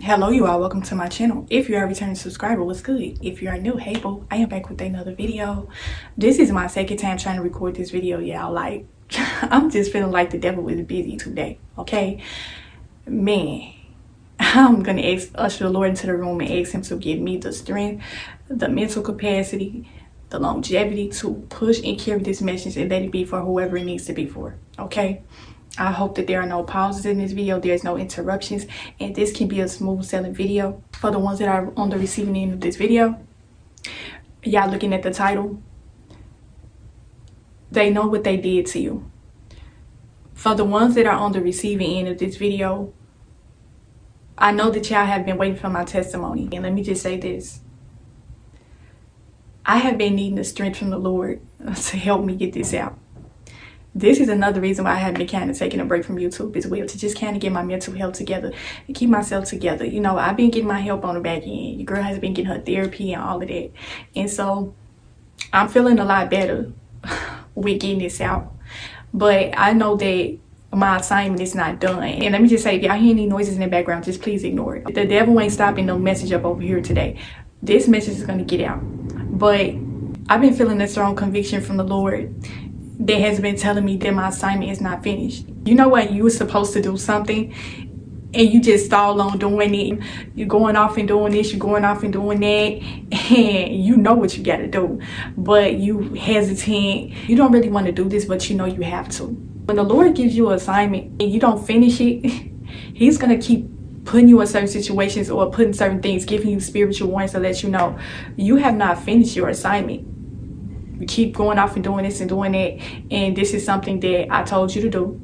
Hello you all, welcome to my channel. If you are a returning subscriber, what's good? If you are new, hey boo, I am back with another video. This is my second time trying to record this video, y'all. Like, I'm just feeling like the devil is busy today, okay? Man, I'm gonna usher the Lord into the room and ask him to give me the strength, the mental capacity, the longevity to push and carry this message and let it be for whoever it needs to be for, okay? I hope that there are no pauses in this video, there's no interruptions, and this can be a smooth sailing video. For the ones that are on the receiving end of this video, y'all looking at the title, they know what they did to you. For the ones that are on the receiving end of this video, I know that y'all have been waiting for my testimony, and let me just say this. I have been needing the strength from the Lord to help me get this out. This is another reason why I have been kind of taking a break from YouTube as well, to just kind of get my mental health together and keep myself together. You know, I've been getting my help on the back end. Your girl has been getting her therapy and all of that. And so I'm feeling a lot better with getting this out. But I know that my assignment is not done. And let me just say, if y'all hear any noises in the background, just please ignore it. The devil ain't stopping no message up over here today. This message is going to get out. But I've been feeling a strong conviction from the Lord that has been telling me that my assignment is not finished. You know what? You were supposed to do something and you just stall on doing it. You're going off and doing this, you're going off and doing that, and you know what you got to do, but you hesitant. You don't really want to do this, but you know you have to. When the Lord gives you an assignment and you don't finish it, he's going to keep putting you in certain situations or putting certain things, giving you spiritual warnings to let you know you have not finished your assignment. You keep going off and doing this and doing that, and this is something that I told you to do,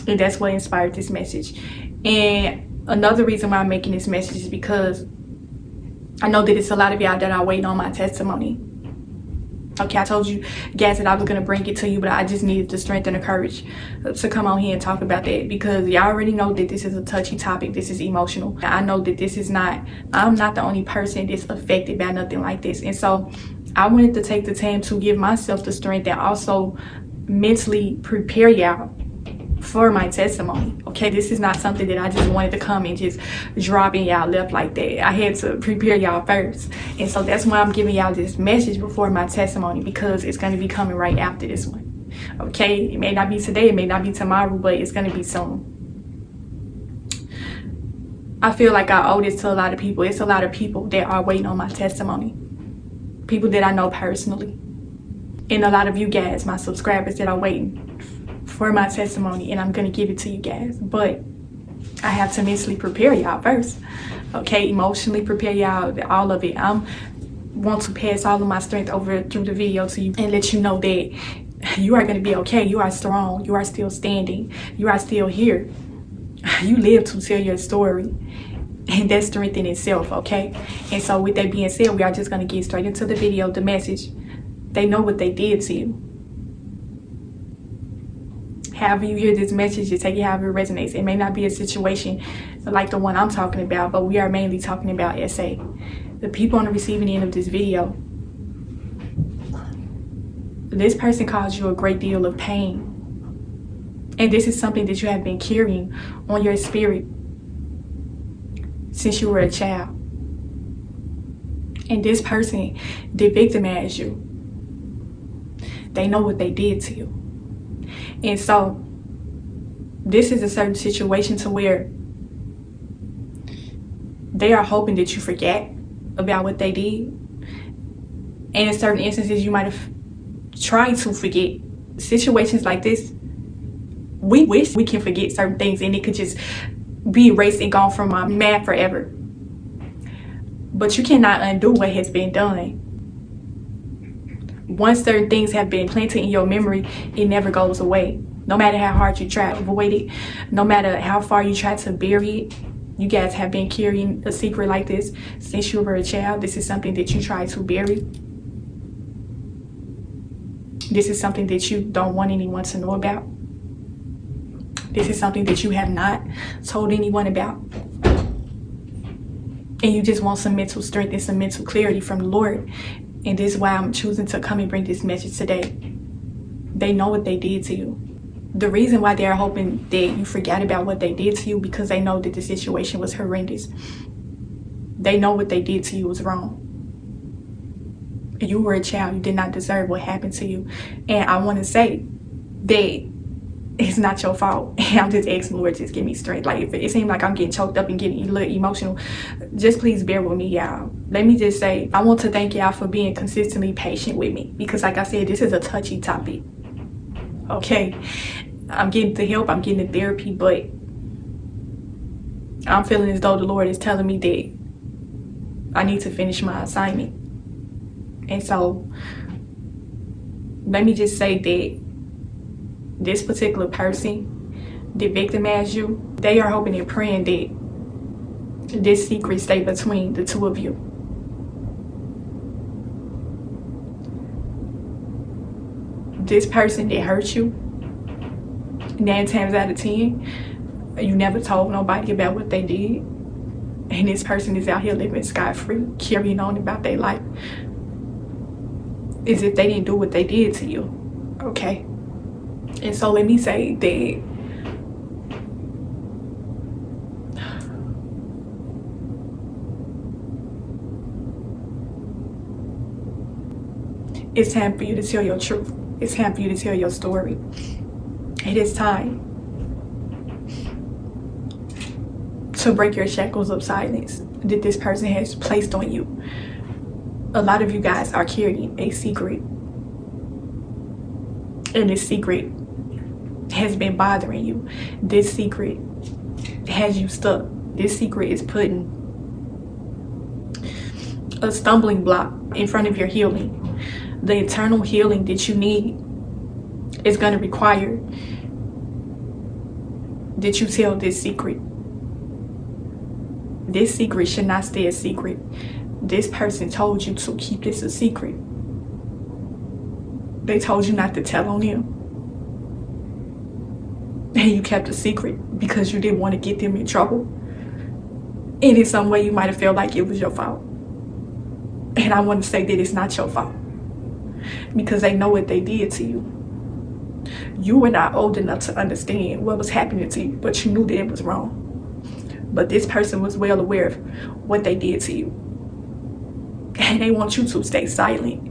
and that's what inspired this message. And another reason why I'm making this message is because I know that it's a lot of y'all that are waiting on my testimony. Okay, I told you guys that I was going to bring it to you, but I just needed the strength and the courage to come on here and talk about that, because y'all already know that this is a touchy topic. This is emotional. I know that this is not, I'm not the only person that's affected by nothing like this. And so I wanted to take the time to give myself the strength and also mentally prepare y'all for my testimony. Okay, this is not something that I just wanted to come and just drop in y'all left like that. I had to prepare y'all first, and so that's why I'm giving y'all this message before my testimony, because it's going to be coming right after this one. Okay, it may not be today, it may not be tomorrow, but it's going to be soon. I feel like I owe this to a lot of people. It's a lot of people that are waiting on my testimony, people that I know personally, and a lot of you guys, my subscribers, that are waiting for my testimony, and I'm gonna give it to you guys. But I have to mentally prepare y'all first, okay? Emotionally prepare y'all, all of it. I want to pass all of my strength over through the video to you and let you know that you are gonna be okay. You are strong. You are still standing. You are still here. You live to tell your story, and that's strength in itself, okay? And so with that being said, we are just gonna get straight into the video, the message. They know what they did to you. However you hear this message, you take it however it resonates. It may not be a situation like the one I'm talking about, but we are mainly talking about SA. The people on the receiving end of this video, this person caused you a great deal of pain. And this is something that you have been carrying on your spirit since you were a child. And this person did victimize you. They know what they did to you. And so this is a certain situation to where they are hoping that you forget about what they did. And in certain instances, you might have tried to forget. Situations like this, we wish we can forget certain things and it could just be erased and gone from our mind forever. But you cannot undo what has been done. Once certain things have been planted in your memory, it never goes away. No matter how hard you try to avoid it, no matter how far you try to bury it, you guys have been carrying a secret like this since you were a child. This is something that you try to bury. This is something that you don't want anyone to know about. This is something that you have not told anyone about. And you just want some mental strength and some mental clarity from the Lord. And this is why I'm choosing to come and bring this message today. They know what they did to you. The reason why they're hoping that you forget about what they did to you, because they know that the situation was horrendous. They know what they did to you was wrong. You were a child. You did not deserve what happened to you. And I want to say that it's not your fault. And I'm just asking Lord, just give me strength. Like, if it seems like I'm getting choked up and getting a little emotional, just please bear with me, y'all. Let me just say, I want to thank y'all for being consistently patient with me, because like I said, this is a touchy topic. Okay, I'm getting the help, I'm getting the therapy, but I'm feeling as though the Lord is telling me that I need to finish my assignment. And so let me just say that this particular person that victimized you, they are hoping and praying that this secret stay between the two of you. This person that hurt you, 9 times out of 10, you never told nobody about what they did. And this person is out here living scot-free, carrying on about their life as if they didn't do what they did to you. Okay? And so let me say that it's time for you to tell your truth. It's time for you to tell your story. It is time to break your shackles of silence that this person has placed on you. A lot of you guys are carrying a secret, and this secret has been bothering you. This secret has you stuck. This secret is putting a stumbling block in front of your healing. The eternal healing that you need is going to require that you tell this secret. This secret should not stay a secret. This person told you to keep this a secret. They told you not to tell on them. And you kept a secret because you didn't want to get them in trouble. And in some way you might have felt like it was your fault. And I want to say that it's not your fault, because they know what they did to you. You were not old enough to understand what was happening to you, but you knew that it was wrong. But this person was well aware of what they did to you. And they want you to stay silent.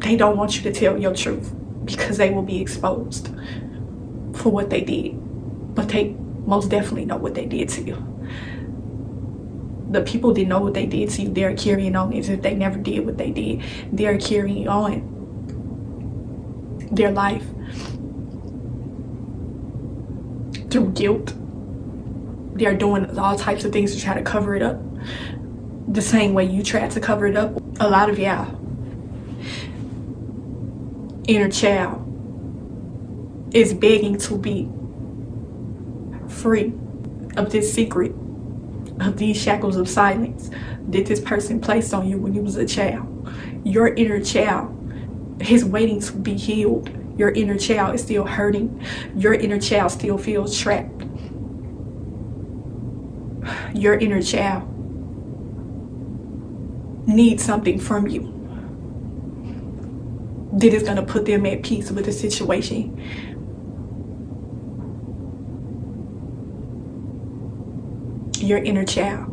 They don't want you to tell your truth, because they will be exposed for what they did. But they most definitely know what they did to you. The people that know what they did to you, they're carrying on as if they never did what they did. They're carrying on their life through guilt. They're doing all types of things to try to cover it up, the same way you tried to cover it up. A lot of y'all inner child is begging to be free of this secret, of these shackles of silence that this person placed on you when you was a child. Your inner child is waiting to be healed. Your inner child is still hurting. Your inner child still feels trapped. Your inner child needs something from you that is going to put them at peace with the situation. Your inner child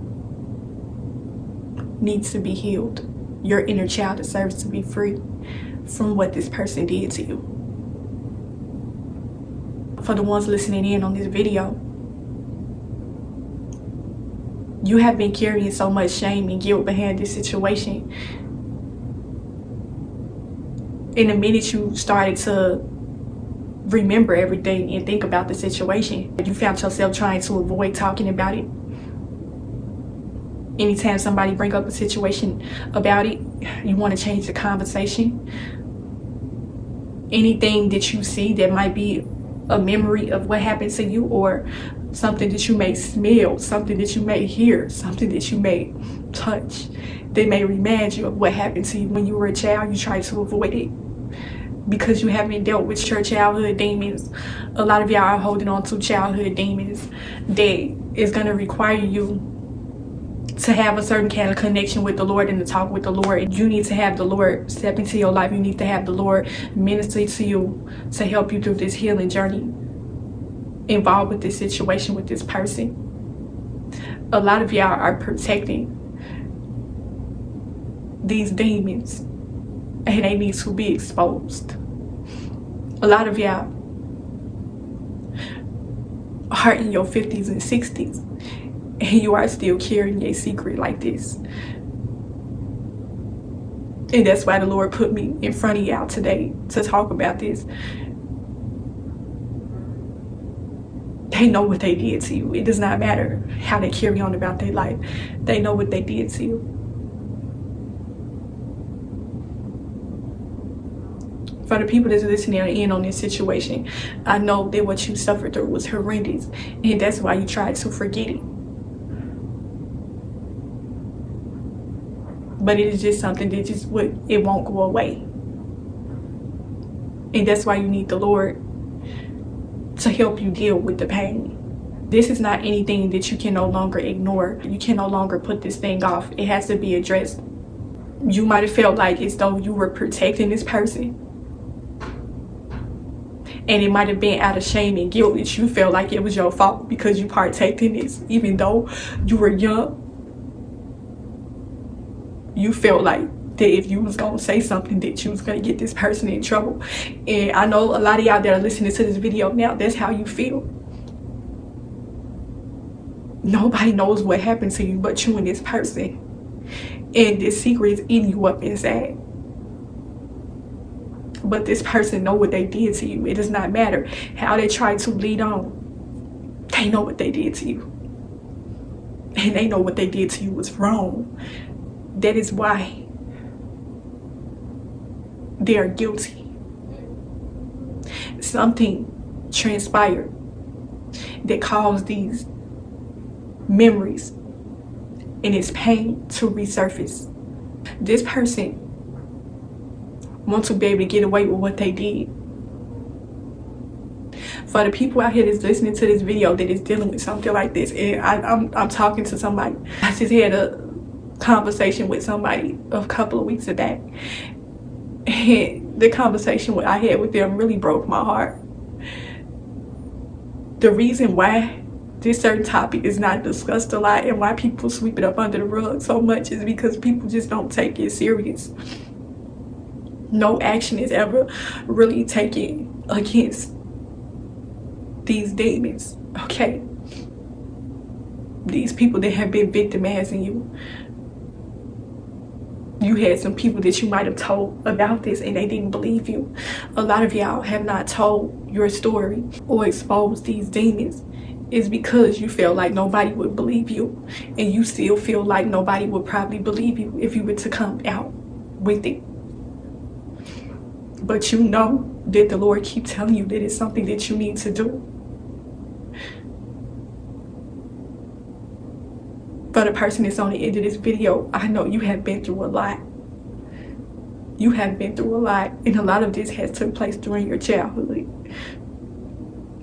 needs to be healed. Your inner child deserves to be free from what this person did to you. For the ones listening in on this video, you have been carrying so much shame and guilt behind this situation. In the minute you started to remember everything and think about the situation, you found yourself trying to avoid talking about it. Anytime somebody bring up a situation about it, you want to change the conversation. Anything that you see that might be a memory of what happened to you, or something that you may smell, something that you may hear, something that you may touch, they may remind you of what happened to you when you were a child, you try to avoid it because you haven't dealt with your childhood demons. A lot of y'all are holding on to childhood demons that is going to require you to have a certain kind of connection with the Lord and to talk with the Lord. You need to have the Lord step into your life. You need to have the Lord minister to you to help you through this healing journey involved with this situation with this person. A lot of y'all are protecting these demons and they need to be exposed. A lot of y'all are in your 50s and 60s and you are still carrying a secret like this. And that's why the Lord put me in front of y'all today to talk about this. They know what they did to you. It does not matter how they carry on about their life. They know what they did to you. For the people that's listening in on this situation, I know that what you suffered through was horrendous, and that's why you tried to forget it. But it is just something that it won't go away. And that's why you need the Lord to help you deal with the pain. This is not anything that you can no longer ignore. You can no longer put this thing off. It has to be addressed. You might have felt like as though you were protecting this person. And it might have been out of shame and guilt that you felt like it was your fault because you partaked in this. Even though you were young, you felt like that if you was gonna say something that you was gonna get this person in trouble. And I know a lot of y'all that are listening to this video now, that's how you feel. Nobody knows what happened to you but you and this person. And this secret is eating you up inside. But this person know what they did to you. It does not matter how they try to lead on. They know what they did to you. And they know what they did to you was wrong. That is why they are guilty. Something transpired that caused these memories and its pain to resurface. This person want to be able to get away with what they did. For the people out here that's listening to this video that is dealing with something like this, and I'm talking to somebody. I just had a conversation with somebody a couple of weeks back, and the conversation I had with them really broke my heart. The reason why this certain topic is not discussed a lot and why people sweep it up under the rug so much is because people just don't take it serious. No action is ever really taken against these demons, okay? These people that have been victimizing you. You had some people that you might have told about this and they didn't believe you. A lot of y'all have not told your story or exposed these demons. It's because you felt like nobody would believe you, and you still feel like nobody would probably believe you if you were to come out with it. But you know that the Lord keeps telling you that it's something that you need to do. For the person that's on the end of this video, I know you have been through a lot. You have been through a lot, and a lot of this has took place during your childhood.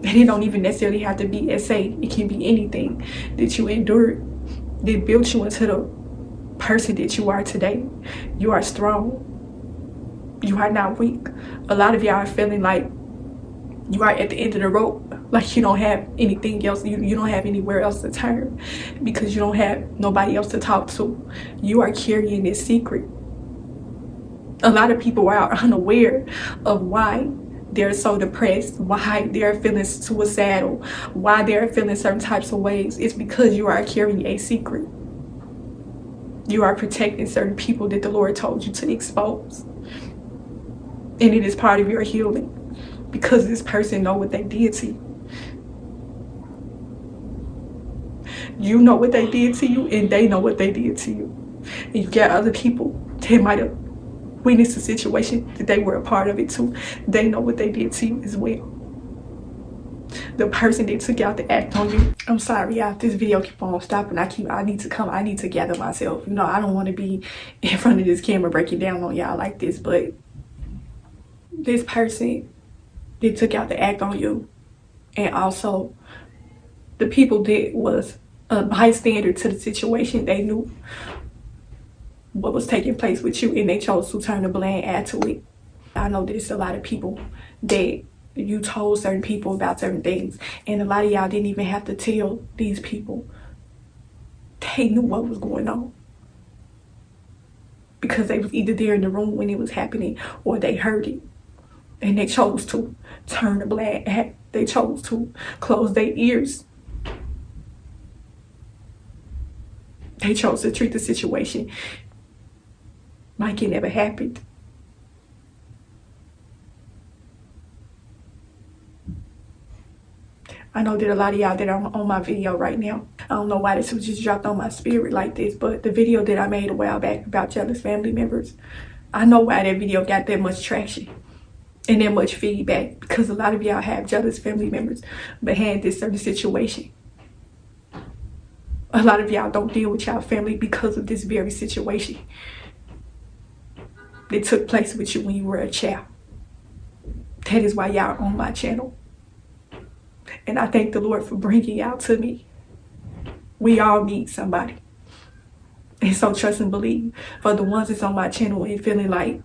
And it don't even necessarily have to be SA. It can be anything that you endured that built you into the person that you are today. You are strong. You are not weak. A lot of y'all are feeling like you are at the end of the rope, like you don't have anything else, you don't have anywhere else to turn because you don't have nobody else to talk to. You are carrying this secret. A lot of people are unaware of why they're so depressed, why they're feeling suicidal, why they're feeling certain types of ways. It's because you are carrying a secret. You are protecting certain people that the Lord told you to expose. And it is part of your healing because this person know what they did to you. You know what they did to you and they know what they did to you. And you got other people that might have witnessed the situation that they were a part of it too. They know what they did to you as well. The person that took out the act on you. I'm sorry, y'all, if this video keep on stopping, I need to gather myself. You know, I don't want to be in front of this camera breaking down on y'all like this, but this person that took out the act on you, and also the people that was a bystander to the situation. They knew what was taking place with you, and they chose to turn a blind eye to it. I know there's a lot of people that you told certain people about certain things, and a lot of y'all didn't even have to tell these people. They knew what was going on because they was either there in the room when it was happening or they heard it, and they chose to turn a blind eye. They chose to close their ears. They chose to treat the situation like it never happened. I know that a lot of y'all that are on my video right now, I don't know why this was just dropped on my spirit like this, but the video that I made a while back about jealous family members, I know why that video got that much traction and that much feedback, because a lot of y'all have jealous family members behind this certain situation. A lot of y'all don't deal with y'all family because of this very situation that took place with you when you were a child. That is why y'all are on my channel. And I thank the Lord for bringing y'all to me. We all need somebody. And so trust and believe. For the ones that's on my channel and feeling like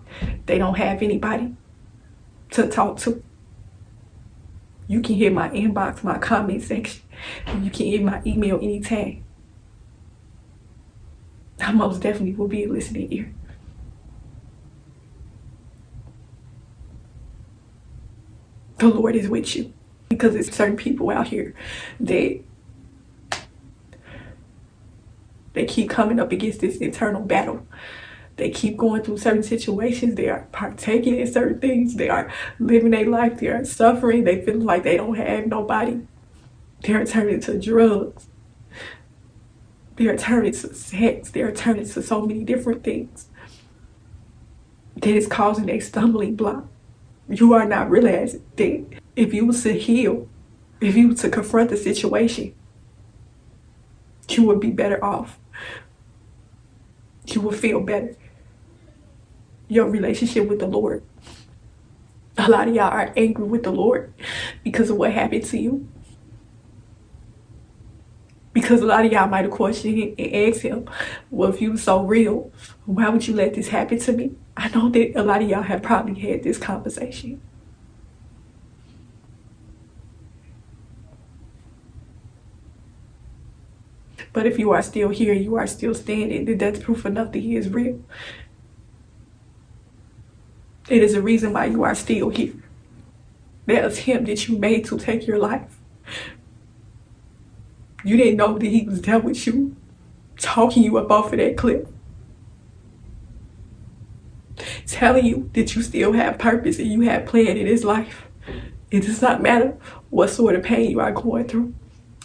they don't have anybody to talk to, you can hit my inbox, my comment section. You can hit my email anytime. I most definitely will be a listening ear. The Lord is with you. Because there's certain people out here that they keep coming up against this internal battle. They keep going through certain situations. They are partaking in certain things. They are living their life. They are suffering. They feel like they don't have nobody. They're turning to drugs. They're turning to sex. They're turning to so many different things that is causing a stumbling block. You are not realizing that if you was to heal, if you was to confront the situation, you would be better off. You would feel better. Your relationship with the Lord. A lot of y'all are angry with the Lord because of what happened to you. Because a lot of y'all might have questioned him and asked him, well, if you were so real, why would you let this happen to me? I know that a lot of y'all have probably had this conversation. But if you are still here, you are still standing, then that's proof enough that he is real. It is a reason why you are still here. That is him that you made to take your life. You didn't know that he was there with you, talking you up off of that cliff. Telling you that you still have purpose and you have plan in his life. It does not matter what sort of pain you are going through.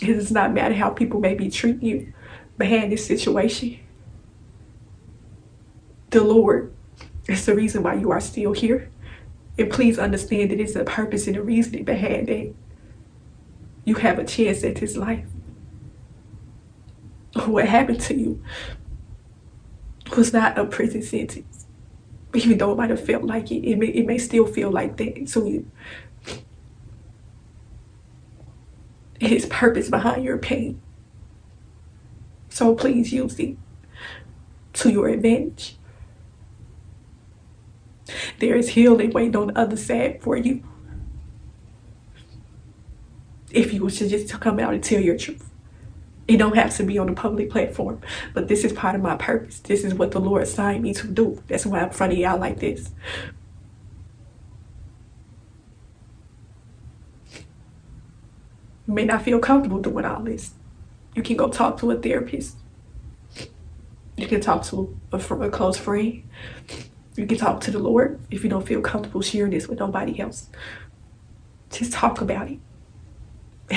It does not matter how people may be treating you behind this situation. The Lord is the reason why you are still here. And please understand that it's a purpose and a reasoning behind that. You have a chance at his life. What happened to you was not a prison sentence. Even though it might have felt like it, it may still feel like that to you. It is purpose behind your pain. So please use it to your advantage. There is healing waiting on the other side for you. If you were to just come out and tell your truth. It don't have to be on a public platform, but this is part of my purpose. This is what the Lord assigned me to do. That's why I'm in front of y'all like this. You may not feel comfortable doing all this. You can go talk to a therapist. You can talk to a close friend. You can talk to the Lord if you don't feel comfortable sharing this with nobody else. Just talk about it.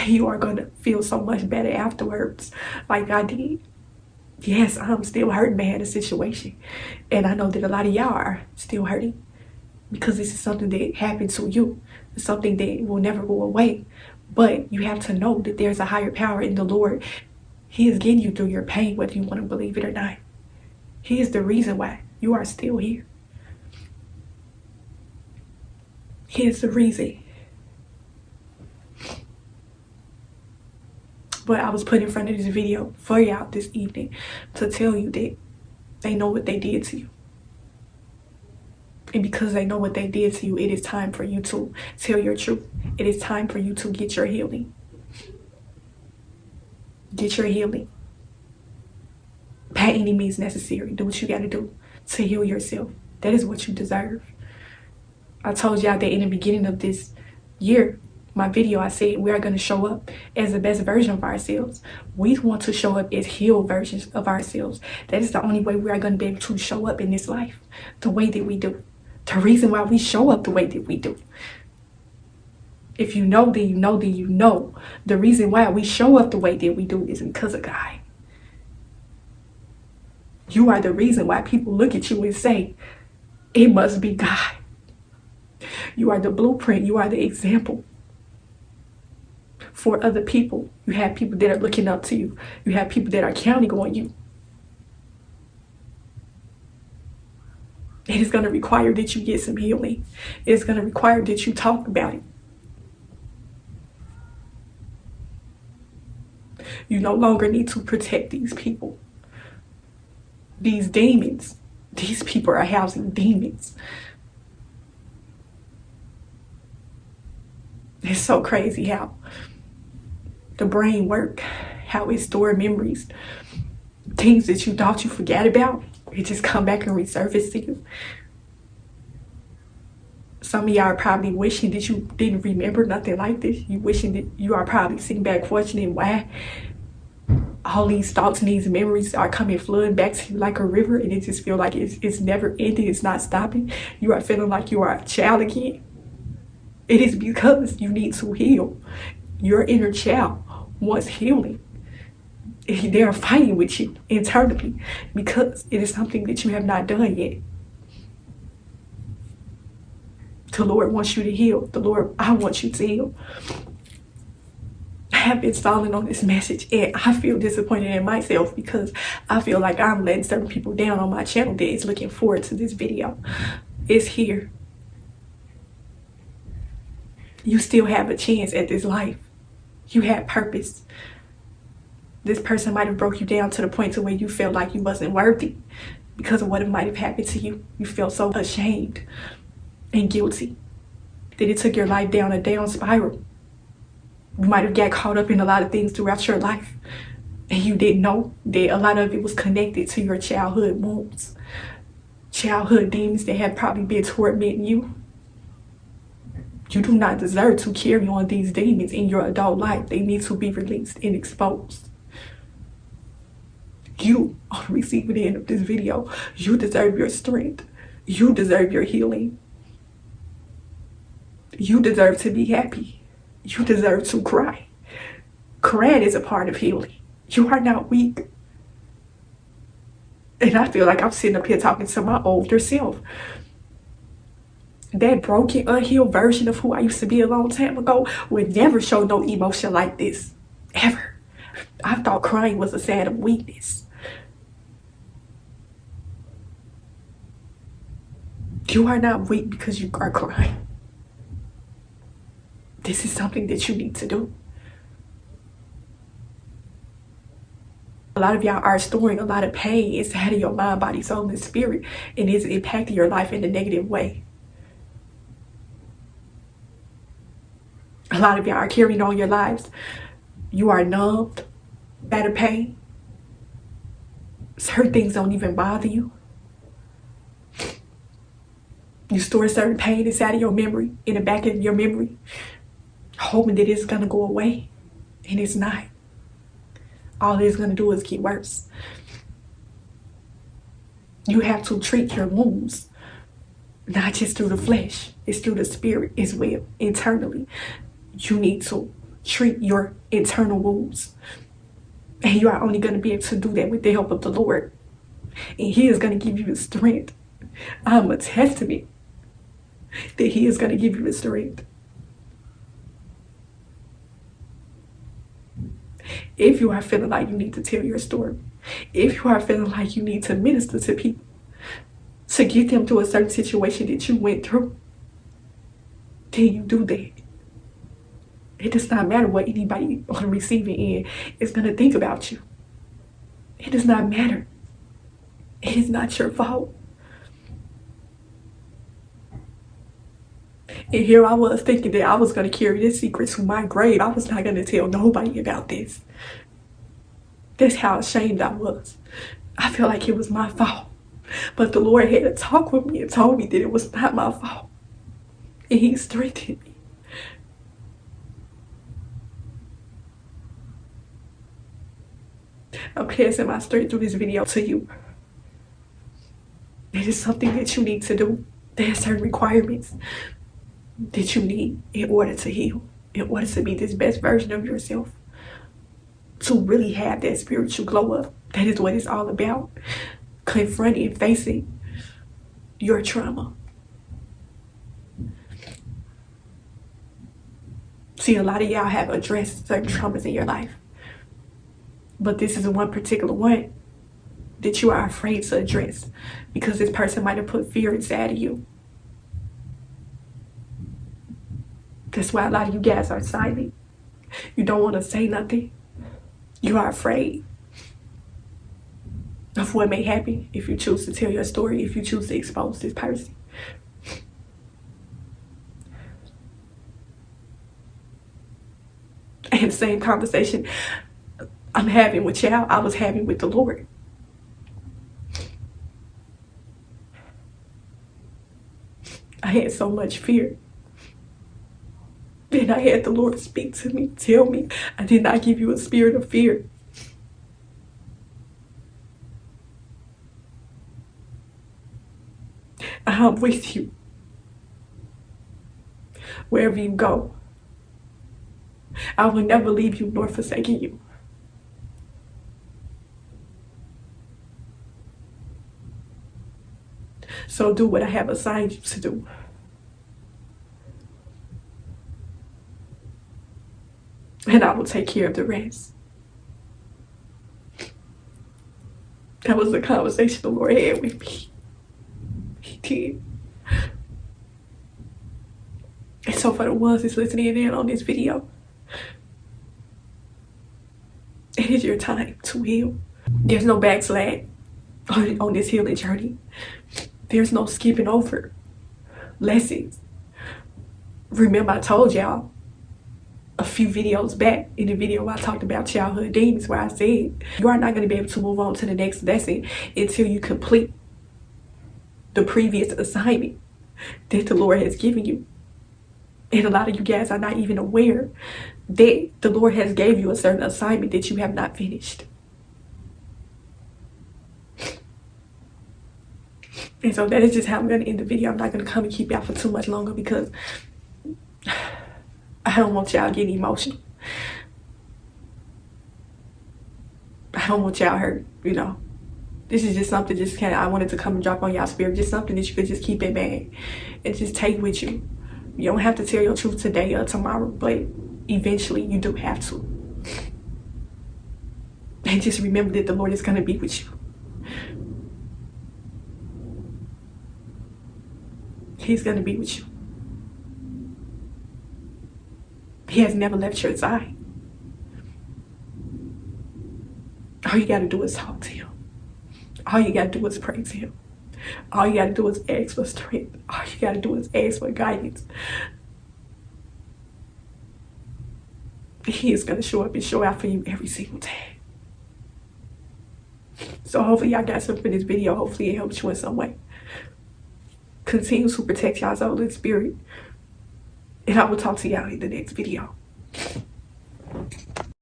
You are going to feel so much better afterwards, like I did. Yes, I'm still hurting behind the situation. And I know that a lot of y'all are still hurting because this is something that happened to you. It's something that will never go away. But you have to know that there's a higher power in the Lord. He is getting you through your pain, whether you want to believe it or not. He is the reason why you are still here. He is the reason. But I was put in front of this video for y'all this evening to tell you that they know what they did to you. And because they know what they did to you, it is time for you to tell your truth. It is time for you to get your healing. Get your healing. By any means necessary. Do what you got to do to heal yourself. That is what you deserve. I told y'all that in the beginning of this year, my video, I said we are going to show up as the best version of ourselves. We want to show up as healed versions of ourselves. That is the only way we are going to be able to show up in this life the way that we do. The reason why we show up the way that we do. If you know, then you know, then you know. The reason why we show up the way that we do is because of God. You are the reason why people look at you and say, it must be God. You are the blueprint. You are the example for other people. You have people that are looking up to you. You have people that are counting on you. It is going to require that you get some healing. It is going to require that you talk about it. You no longer need to protect these people. These demons. These people are housing demons. It's so crazy how the brain works, how it stores memories. Things that you thought you forgot about, it just come back and resurface to you. Some of y'all are probably wishing that you didn't remember nothing like this. You wishing that you are probably sitting back questioning why all these thoughts and these memories are coming flooding back to you like a river, and it just feel like it's never ending, it's not stopping. You are feeling like you are a child again. It is because you need to heal. Your inner child wants healing. They are fighting with you internally because it is something that you have not done yet. The Lord wants you to heal. I want you to heal. I have been stalling on this message, and I feel disappointed in myself because I feel like I'm letting certain people down on my channel that is looking forward to this video. It's here. You still have a chance at this life. You have purpose. This person might have broke you down to the point to where you felt like you wasn't worthy because of what it might have happened to you. You felt so ashamed and guilty that it took your life down a down spiral. You might have got caught up in a lot of things throughout your life, and you didn't know that a lot of it was connected to your childhood wounds, childhood demons that have probably been tormenting you. You do not deserve to carry on these demons in your adult life. They need to be released and exposed. You, on the receiving end of this video, you deserve your strength. You deserve your healing. You deserve to be happy. You deserve to cry. Crying is a part of healing. You are not weak. And I feel like I'm sitting up here talking to my older self. That broken, unhealed version of who I used to be a long time ago would never show no emotion like this. Ever. I thought crying was a sign of weakness. You are not weak because you are crying. This is something that you need to do. A lot of y'all are storing a lot of pain inside of your mind, body, soul, and spirit, and it's impacting your life in a negative way. A lot of y'all are carrying on your lives. You are numbed by the pain. Certain things don't even bother you. You store certain pain inside of your memory, in the back of your memory, hoping that it's going to go away, and it's not. All it's going to do is get worse. You have to treat your wounds, not just through the flesh, it's through the spirit as well, internally. You need to treat your internal wounds. And you are only going to be able to do that with the help of the Lord. And He is going to give you the strength. I'm a testament that He is going to give you the strength. If you are feeling like you need to tell your story, if you are feeling like you need to minister to people, to get them through a certain situation that you went through, then you do that. It does not matter what anybody on the receiving end is going to think about you. It does not matter. It is not your fault. And here I was thinking that I was going to carry this secret to my grave. I was not going to tell nobody about this. That's how ashamed I was. I felt like it was my fault. But the Lord had to talk with me and told me that it was not my fault. And He strengthened me. I'm passing my strength through this video to you. It is something that you need to do. There are certain requirements that you need in order to heal, in order to be this best version of yourself, to really have that spiritual glow up. That is what it's all about. Confronting and facing your trauma. See, a lot of y'all have addressed certain traumas in your life. But this is one particular one that you are afraid to address because this person might have put fear inside of you. That's why a lot of you guys are silent. You don't want to say nothing. You are afraid of what may happen if you choose to tell your story, if you choose to expose this person. And the same conversation I'm having with y'all, I was having with the Lord. I had so much fear. And I had the Lord speak to me, tell me, I did not give you a spirit of fear. I'm with you. Wherever you go, I will never leave you nor forsake you. So do what I have assigned you to do. And I will take care of the rest. That was the conversation the Lord had with me. He did. And so for the ones that's listening in on this video, it is your time to heal. There's no backslide on this healing journey. There's no skipping over lessons. Remember, I told y'all a few videos back in the video I talked about childhood demons where I said you are not going to be able to move on to the next lesson until you complete the previous assignment that the Lord has given you. And a lot of you guys are not even aware that the Lord has gave you a certain assignment that you have not finished. And so that is just how I'm going to end the video. I'm not going to come and keep y'all for too much longer because I don't want y'all getting emotional. I don't want y'all hurt, you know. This is just something I wanted to come and drop on y'all spirit. Just something that you could just keep in mind and just take with you. You don't have to tell your truth today or tomorrow, but eventually you do have to. And just remember that the Lord is going to be with you. He's going to be with you. He has never left your side. All you got to do is talk to Him. All you got to do is pray to Him. All you got to do is ask for strength. All you got to do is ask for guidance. He is going to show up and show out for you every single day. So hopefully y'all got something from this video. Hopefully it helps you in some way. Continue to protect y'all's soul and spirit. And I will talk to y'all in the next video.